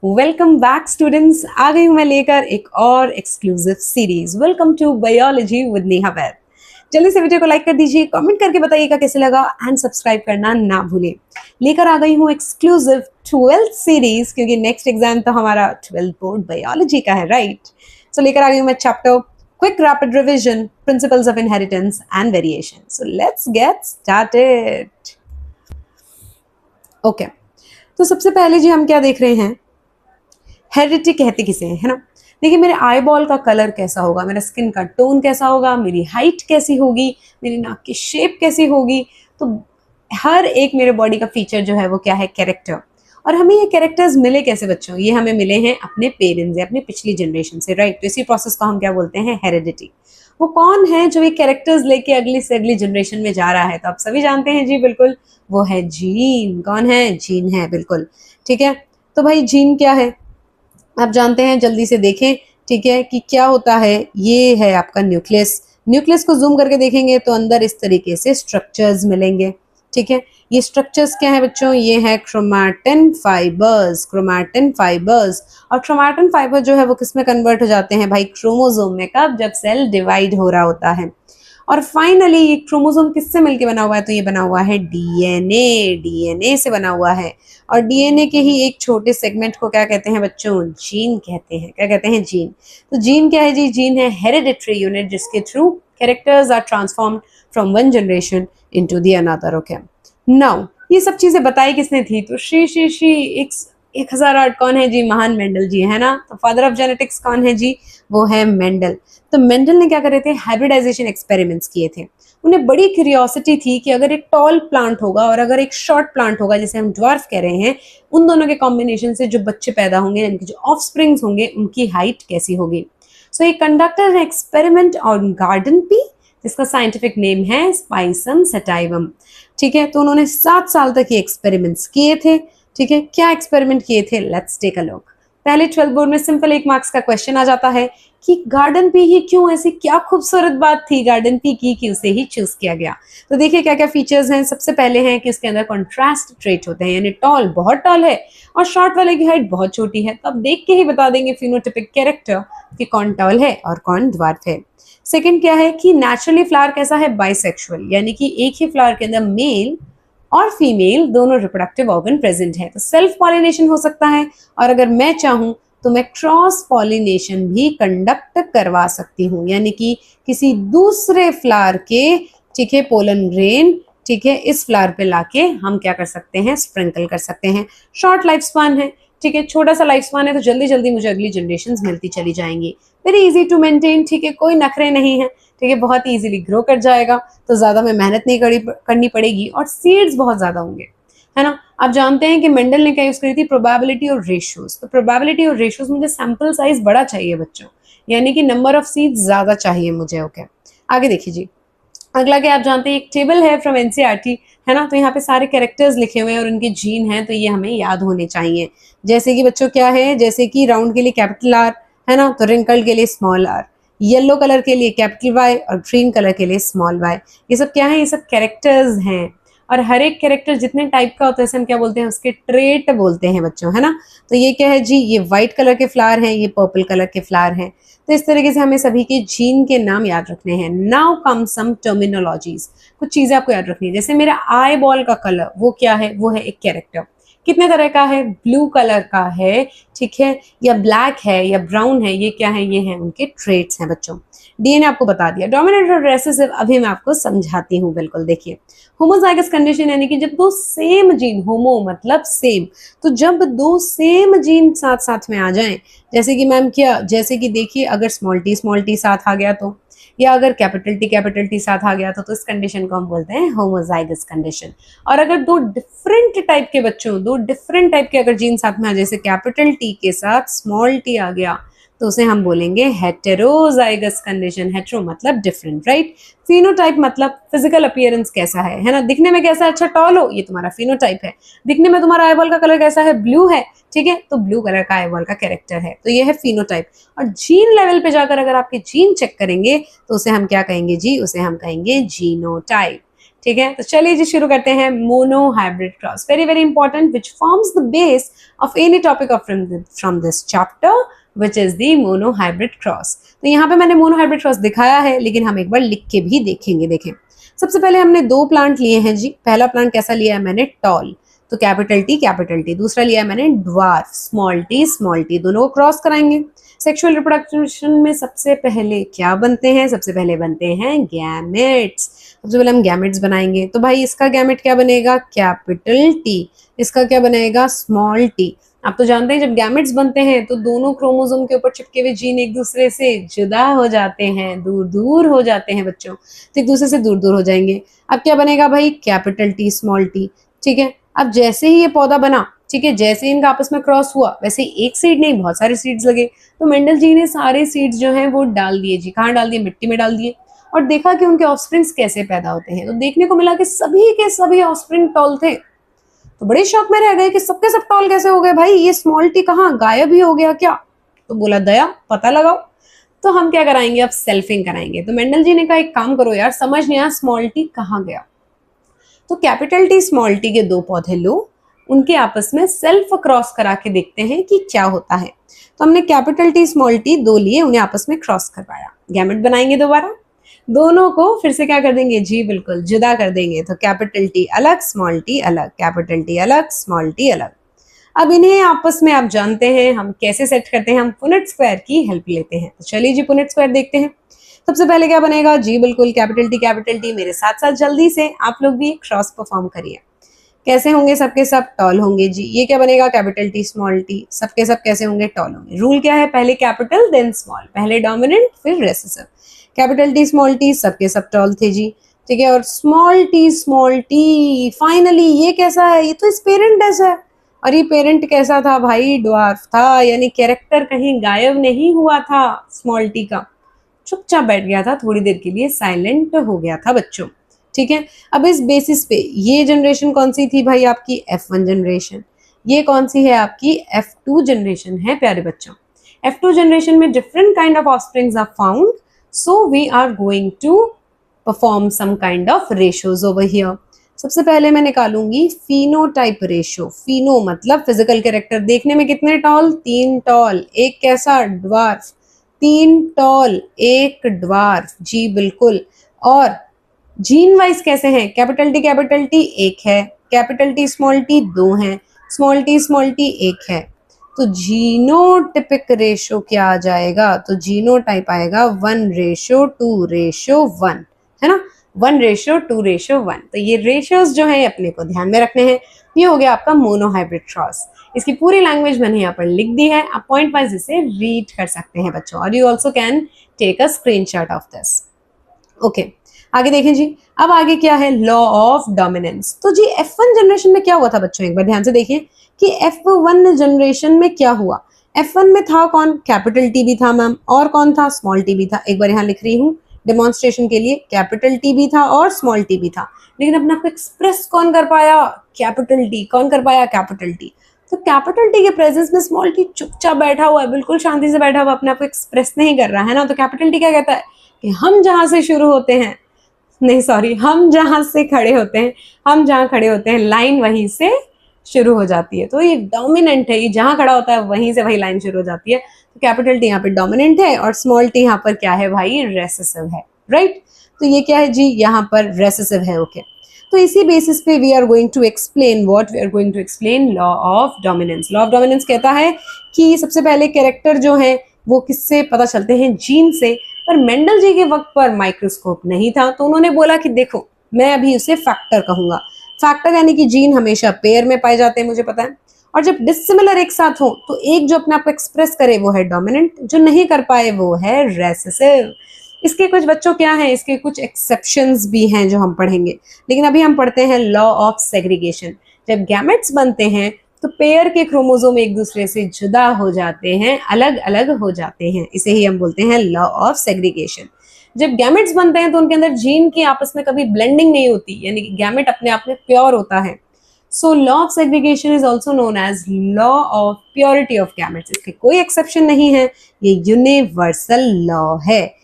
Welcome back students. आ गई हूं मैं लेकर एक और exclusive series. Welcome to biology with Neha Vaid. जल्दी से वीडियो को लाइक कर दीजिए, कमेंट करके बताइएगा कैसे लगा एंड सब्सक्राइब करना ना भूलें। लेकर आ गई हूं एक्सक्लूसिव 12th सीरीज, क्योंकि नेक्स्ट एग्जाम तो हमारा 12th बोर्ड बायोलॉजी का है, राइट। सो लेकर आ गई हूं मैं chapter quick rapid revision, principles of inheritance and variation. So let's get started. Okay, तो सबसे पहले जी हम क्या देख रहे हैं, हेरिडिटी कहते किसे हैं, है ना। देखिए मेरे आई बॉल का कलर कैसा होगा, मेरा स्किन का टोन कैसा होगा, मेरी हाइट कैसी होगी, मेरी नाक की शेप कैसी होगी, तो हर एक मेरे बॉडी का फीचर जो है वो क्या है, कैरेक्टर। और हमें ये कैरेक्टर्स मिले कैसे बच्चों, ये हमें मिले हैं अपने पेरेंट्स से, अपने पिछली जनरेशन से, राइट। तो इसी प्रोसेस को हम क्या बोलते हैं, हेरिडिटी। वो कौन है जो ये कैरेक्टर्स लेके अगली से अगली जनरेशन में जा रहा है, तो आप सभी जानते हैं जी, बिल्कुल वो है जीन। कौन है, जीन है, बिल्कुल ठीक है। तो भाई जीन क्या है आप जानते हैं, जल्दी से देखें, ठीक है, कि क्या होता है। ये है आपका न्यूक्लियस। न्यूक्लियस को जूम करके देखेंगे तो अंदर इस तरीके से स्ट्रक्चर्स मिलेंगे, ठीक है। ये स्ट्रक्चर्स क्या है बच्चों, ये है क्रोमैटिन फाइबर्स। क्रोमैटिन फाइबर्स, और क्रोमैटिन फाइबर जो है वो किस में कन्वर्ट हो जाते हैं भाई, क्रोमोसोम में। कब, जब सेल डिवाइड हो रहा होता है। और फाइनली ये क्रोमोसोम किससे मिलके बना हुआ है, तो ये बना हुआ है डीएनए। डीएनए से बना हुआ है, और डीएनए के ही एक छोटे सेगमेंट को क्या कहते हैं बच्चों, जीन कहते हैं। क्या कहते हैं, जीन। तो जीन क्या है जी, जीन है हेरिडिटरी यूनिट, जिसके through characters are transformed from one generation into the another. Okay, now ये सब चीजें बताई किसने थी, तो श्री 1008 कौन है जी, महान मेंडल जी, है ना। तो फादर ऑफ जेनेटिक्स कौन है जी, वो है मेंडल। तो मेंडल ने क्या करे थे, हाइब्रिडाइजेशन एक्सपेरिमेंट्स किए थे। उन्हें बड़ी क्यूरियोसिटी थी कि अगर एक टॉल प्लांट होगा और अगर एक शॉर्ट प्लांट होगा, जिसे हम ड्वार्फ कह रहे हैं, उन दोनों के कॉम्बिनेशन से जो बच्चे पैदा होंगे, इनके जो ऑफस्प्रिंग्स होंगे, उनकी हाइट कैसी होगी। सो ये conducted experiment on garden pea, जिसका साइंटिफिक नेम है स्पाइसम सटाइवम, ठीक है। तो उन्होंने 7 साल तक ये एक्सपेरिमेंट्स किए थे, ठीक है। क्या एक्सपेरिमेंट किए थे, लेट्स टेक अ लुक। पहले 12 बोर्ड में सिंपल 1 मार्क्स का क्वेश्चन आ जाता है कि गार्डन पी ही क्यों, ऐसी क्या खूबसूरत बात थी गार्डन पी की कि उसे ही चूज किया गया। तो देखिए क्या क्या फीचर्स हैं। सबसे पहले हैं कि इसके अंदर कॉन्ट्रास्ट ट्रेट होते हैं, यानी टॉल बहुत टॉल है और शॉर्ट वाले की हाइट बहुत छोटी है। तो आप देख के ही बता देंगे फिनोटिपिक कैरेक्टर कि कौन टॉल है और कौन ड्वार्फ है। सेकंड क्या है कि नेचुरली फ्लावर कैसा है, बाइसेक्सुअल, यानी कि एक ही फ्लावर के अंदर मेल और फीमेल दोनों रिप्रोडक्टिव ऑर्गन प्रेजेंट है। तो सेल्फ पॉलिनेशन हो सकता है, और अगर मैं चाहूं तो मैं क्रॉस पॉलिनेशन भी कंडक्ट करवा सकती हूँ, यानी कि किसी दूसरे फ्लावर के, ठीक है, पोलन ग्रेन, ठीक है, इस फ्लावर पे लाके हम क्या कर सकते हैं, स्प्रिंकल कर सकते हैं। शॉर्ट लाइफ स्पान है, ठीक है, छोटा सा लाइफ स्पान है, तो जल्दी जल्दी मुझे अगली जनरेशन मिलती चली जाएंगी। वेरी इजी टू मेंटेन, ठीक है, कोई नखरे नहीं है, ठीक है, बहुत ही इजीली ग्रो कर जाएगा, तो ज्यादा में मेहनत नहीं करनी पड़ेगी, और सीड्स बहुत ज्यादा होंगे, है ना। आप जानते हैं कि मेंडल ने क्या यूज करी थी, प्रोबेबिलिटी और रेशियोज। तो प्रोबेबिलिटी और रेशियोज, मुझे सैंपल साइज बड़ा चाहिए बच्चों, यानी कि नंबर ऑफ सीड्स ज्यादा चाहिए मुझे। ओके, आगे देखिए जी। अगला क्या आप जानते हैं, एक टेबल है फ्रॉम एनसीईआरटी, है ना। तो यहाँ पे सारे कैरेक्टर्स लिखे हुए हैं और उनके जीन हैं, तो ये हमें याद होने चाहिए। जैसे कि बच्चों क्या है, जैसे कि राउंड के लिए कैपिटल आर, है ना, तो रिंकल्ड के लिए स्मॉल आर, येलो कलर के लिए कैपिटल वाई और ग्रीन कलर के लिए स्मॉल वाई। ये सब क्या है, ये सब कैरेक्टर्स हैं। और हर एक कैरेक्टर जितने टाइप का होता है, हम क्या बोलते हैं, उसके ट्रेट बोलते हैं बच्चों, है ना। तो ये क्या है जी, ये व्हाइट कलर के फ्लावर हैं, ये पर्पल कलर के फ्लावर हैं। तो इस तरीके से हमें सभी के जीन के नाम याद रखने हैं। नाउ कम सम टर्मिनोलॉजीज, कुछ चीजें आपको याद रखनी है। जैसे मेरा आई बॉल का कलर, वो क्या है, वो है एक कैरेक्टर। कितने तरह का है, ब्लू कलर का है, ठीक है, या ब्लैक है या ब्राउन है, ये क्या है, ये है उनके ट्रेट्स हैं बच्चों। डीएनए आपको बता दिया। डोमिनेंट और रेसेसिव अभी मैं आपको समझाती हूँ, बिल्कुल देखिए। होमोजाइगस कंडीशन यानी कि जब दो सेम जीन, होमो मतलब सेम, तो जब दो सेम जीन साथ साथ में आ जाएं, जैसे कि मैम क्या, जैसे कि देखिए अगर स्मॉल टी साथ आ गया तो, या अगर कैपिटल टी साथ आ गया तो इस कंडीशन को हम बोलते हैं होमोजाइगस कंडीशन। और अगर दो डिफरेंट टाइप के बच्चों, दो डिफरेंट टाइप के अगर जीन साथ में आ, जैसे कैपिटल टी के साथ स्मॉल टी आ गया, तो उसे हम बोलेंगे हेटेरोजाइगस कंडीशन। हेटेरो मतलब डिफरेंट, राइट। फिनोटाइप मतलब फिजिकल अपीयरेंस कैसा है ना, दिखने में कैसा, अच्छा टॉल हो, ये तुम्हारा फिनोटाइप है। दिखने में तुम्हारा आईबॉल का कलर कैसा है, ब्लू है, ठीक है, तो ब्लू कलर का आईबॉल का कैरेक्टर है, तो ये है फिनोटाइप। और जीन लेवल पे जाकर अगर आपके जीन चेक करेंगे तो उसे हम क्या कहेंगे जी, उसे हम कहेंगे जीनोटाइप, ठीक है, तो चलिए जी शुरू करते हैं। Mono hybrid cross, very very important, which forms the base of any topic of from this chapter which is the mono hybrid cross. तो यहाँ पे मैंने मोनो हाइब्रिड क्रॉस दिखाया है, लेकिन हम एक बार लिख के भी देखेंगे। देखें, सबसे पहले हमने दो प्लांट लिए हैं जी। पहला प्लांट कैसा लिया है मैंने, टॉल, तो कैपिटल टी। दूसरा लिया है मैंने डवार्फ, स्मॉल टी, दोनों को क्रॉस कराएंगे। सेक्सुअल रिप्रोडक्शन में सबसे पहले क्या बनते हैं, सबसे पहले बनते हैं गैमेट्स। सबसे पहले हम गैमेट्स बनाएंगे, तो भाई इसका गैमेट क्या बनेगा, कैपिटल टी, इसका क्या बनेगा, स्मॉल टी। आप तो जानते हैं जब गैमेट्स बनते हैं तो दोनों क्रोमोसोम के ऊपर चिपके हुए जीन एक दूसरे से जुदा हो जाते हैं, दूर दूर हो जाते हैं बच्चों, तो एक दूसरे से दूर दूर हो जाएंगे। अब क्या बनेगा भाई, कैपिटल टी स्मॉल टी, ठीक है। अब जैसे ही ये पौधा बना, ठीक है, जैसे इनका आपस में क्रॉस हुआ, वैसे एक सीड नहीं बहुत सारे सीड्स लगे, तो मेंडल जी ने सारे सीड्स जो हैं वो डाल दिए जी। कहाँ डाल दिए, मिट्टी में डाल दिए, और देखा कि उनके ऑफस्प्रिंग्स कैसे पैदा होते हैं। तो देखने को मिला कि सभी के सभी ऑफस्प्रिंग टॉल थे। तो बड़े शौक में रह गए कि सबके सब टॉल कैसे हो गए भाई, ये स्मॉल टी कहाँ गायब ही हो गया क्या। तो बोला दया पता लगाओ। तो हम क्या कराएंगे, अब सेल्फिंग कराएंगे। तो मेंडल जी ने कहा एक काम करो यार, समझ नहीं आया स्मॉल टी कहाँ गया। तो कैपिटल टी स्मॉल टी के दो पौधे लो, उनके आपस में सेल्फ क्रॉस करा के देखते हैं कि क्या होता है। तो हमने कैपिटल टी स्मॉल टी दो लिए, उन्हें आपस में क्रॉस करवाया। गैमेट बनाएंगे दोबारा, दोनों को फिर से क्या कर देंगे जी, बिल्कुल जुदा कर देंगे। तो कैपिटल टी अलग, स्मॉल टी अलग, कैपिटल टी अलग, स्मॉल टी अलग। अब इन्हें आपस में आप जानते हैं हम कैसे सेट करते हैं, हम पुनेट स्क्वायर की हेल्प लेते हैं। तो चलिए जी पुनेट स्क्वायर देखते हैं। सबसे पहले क्या बनेगा जी, बिल्कुल कैपिटल टी, मेरे साथ साथ जल्दी से आप लोग भी क्रॉस परफॉर्म करिए। कैसे होंगे, सबके सब टॉल होंगे जी। ये क्या बनेगा, कैपिटल टी स्मॉल टी, सबके सब कैसे होंगे, टॉल होंगे। रूल क्या है, पहले कैपिटल देन स्मॉल, पहले डोमिनेंट फिर recessive. Capital T small T सबके सब टॉल थे जी, ठीक है। और स्मॉल टी फाइनली ये कैसा है, ये तो इस पेरेंट जैसा है। और ये पेरेंट कैसा था भाई, ड्वार्फ था, यानी कैरेक्टर कहीं गायब नहीं हुआ था स्मॉल टी का, चुपचाप बैठ गया था, थोड़ी देर के लिए साइलेंट हो गया था बच्चों, ठीक है। अब इस बेसिस पे ये जनरेशन कौन सी थी भाई, आपकी F1 जनरेशन। ये कौन सी है, आपकी F2 जनरेशन है प्यारे बच्चों। F2 जनरेशन में different kind of offsprings are found, so we are going to perform some kind of ratios over here. सबसे पहले मैं निकालूंगी फिनोटाइप रेशियो। फिनो मतलब फिजिकल कैरेक्टर, देखने में कितने टॉल, 3 टॉल, एक कैसा ड्वार्फ, 3 टॉल एक ड्वार्फ जी बिल्कुल। और जीन वाइज कैसे हैं, कैपिटल टी एक है, कैपिटल टी स्मॉल टी 2 हैं, स्मॉल टी एक है। तो जीनोटिपिक रेशो क्या आ जाएगा, तो जीनोटाइप आएगा 1:2:1, है ना, 1:2:1। तो ये रेशियोज जो है अपने को ध्यान में रखने हैं। ये हो गया आपका मोनोहाइब्रिड क्रॉस। इसकी पूरी लैंग्वेज मैंने यहाँ पर लिख दी है, आप पॉइंट वाइज इसे रीड कर सकते हैं बच्चों, और you also can take a screenshot of this. Okay, आगे देखें जी। अब आगे क्या है, लॉ ऑफ डोमिनेंस। तो जी F1 जनरेशन में क्या हुआ था बच्चों, एक बार ध्यान से देखिए कि F1 जनरेशन में क्या हुआ। F1 में था कौन, कैपिटल टी भी था मैम, और कौन था, स्मॉल टी भी था। एक बार यहाँ लिख रही हूँ डेमोन्स्ट्रेशन के लिए, कैपिटल टी भी था और स्मॉल टी भी था, लेकिन अपने आप को एक्सप्रेस कौन कर पाया, कैपिटल टी। कौन कर पाया, कैपिटल टी। तो कैपिटल टी के प्रेजेंस में स्मॉल टी चुपचाप बैठा हुआ है, बिल्कुल शांति से बैठा हुआ, अपने आप को एक्सप्रेस नहीं कर रहा है ना। तो कैपिटल टी क्या कहता है कि हम जहां से शुरू होते हैं, नहीं सॉरी, हम जहां से खड़े होते हैं, हम जहां खड़े होते हैं लाइन वहीं से शुरू हो जाती है। तो ये डोमिनेंट है, ये जहां खड़ा होता है वहीं से वही लाइन शुरू हो जाती है। तो कैपिटल टी यहाँ पे डोमिनेंट है और स्मॉल टी यहाँ पर क्या है भाई, रेसेसिव है, राइट। तो ये क्या है जी, यहाँ पर रेसेसिव है, ओके। तो इसी बेसिस पे we are going to explain what, we are going to explain law of dominance. Law of dominance कहता है कि सबसे पहले कैरेक्टर जो है वो किससे पता चलते हैं, जीन से। पर मेंडल जी के वक्त पर माइक्रोस्कोप नहीं था, तो उन्होंने बोला कि देखो मैं अभी उसे फैक्टर कहूंगा। फैक्टर यानी कि जीन हमेशा पेयर में पाए जाते हैं, मुझे पता है। और जब डिसिमिलर एक साथ हो तो एक जो अपने आप को एक्सप्रेस करे वो है डोमिनेंट, जो नहीं कर पाए वो है रेसेसिव। इसके कुछ बच्चों क्या है, इसके कुछ एक्सेप्शंस भी हैं जो हम पढ़ेंगे, लेकिन अभी हम पढ़ते हैं लॉ ऑफ सेग्रीगेशन। जब गैमेट्स बनते हैं तो पेयर के क्रोमोसोम एक दूसरे से जुदा हो जाते हैं, अलग अलग हो जाते हैं, इसे ही हम बोलते हैं लॉ ऑफ सेग्रीगेशन। जब गैमेट्स बनते हैं तो उनके अंदर जीन की आपस में कभी ब्लेंडिंग नहीं होती, यानी कि गैमेट अपने आप में प्योर होता है। So law of segregation is also known as law of purity of gametes. इसके कोई एक्सेप्शन नहीं है, ये यूनिवर्सल लॉ है।